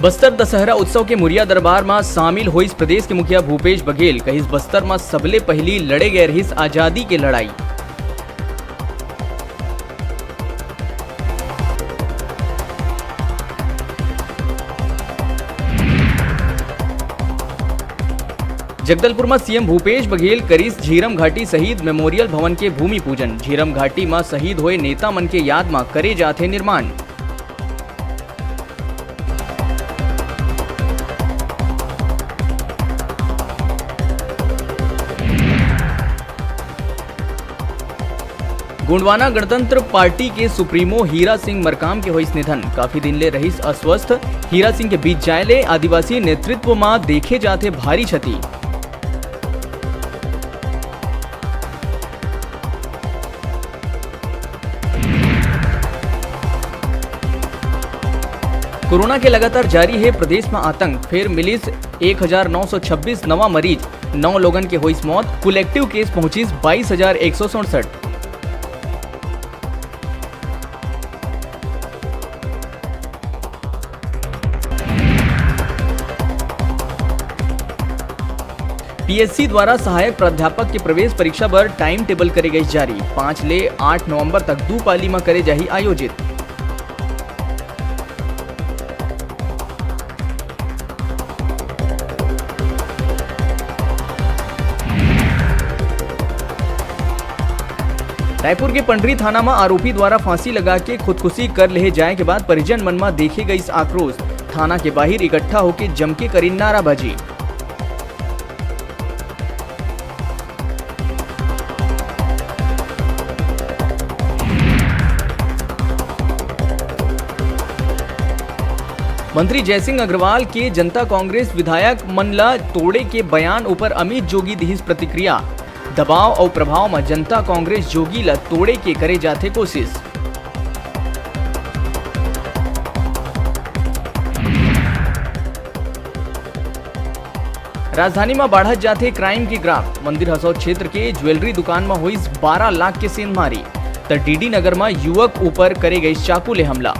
बस्तर दशहरा उत्सव के मुरिया दरबार में शामिल हुई प्रदेश के मुखिया भूपेश बघेल कहिस बस्तर में सबले पहली लड़े गए रहिस आजादी के लड़ाई। जगदलपुर में सीएम भूपेश बघेल करीस झीरम घाटी शहीद मेमोरियल भवन के भूमि पूजन। झीरम घाटी में शहीद हुए नेता मन के याद में करे जाते निर्माण। गोंडवाना गणतंत्र पार्टी के सुप्रीमो हीरा सिंह मरकाम के होइस निधन। काफी दिन ले रहीस अस्वस्थ। हीरा सिंह के बीच जायले आदिवासी नेतृत्व में देखे जाते भारी क्षति। कोरोना के लगातार जारी है प्रदेश में आतंक। फिर मिलिस 1926 नवा मरीज, 9 लोगन के हुई मौत। कुल एक्टिव केस पहुंची 22,167। पीएससी द्वारा सहायक प्राध्यापक के प्रवेश परीक्षा पर टाइम टेबल करे गई जारी। 5 ले 8 नवंबर तक 2 पाली में करे जाही आयोजित। रायपुर के पंडरी थाना में आरोपी द्वारा फांसी लगा के खुदकुशी कर ले जाए के बाद परिजन मन में देखे गई आक्रोश। थाना के बाहर इकट्ठा होकर जम के करी नाराबाजी। मंत्री जयसिंह अग्रवाल के जनता कांग्रेस विधायक मनला तोड़े के बयान ऊपर अमित जोगी दिहिस प्रतिक्रिया। दबाव और प्रभाव में जनता कांग्रेस जोगी ला तोड़े के करे जाते कोशिश। राजधानी में बढ़त जाते क्राइम के ग्राफ। मंदिर हसौद क्षेत्र के ज्वेलरी दुकान में हुई 12 लाख के सेंधमारी। तो डीडी नगर में युवक ऊपर करे गई चाकू ले हमला।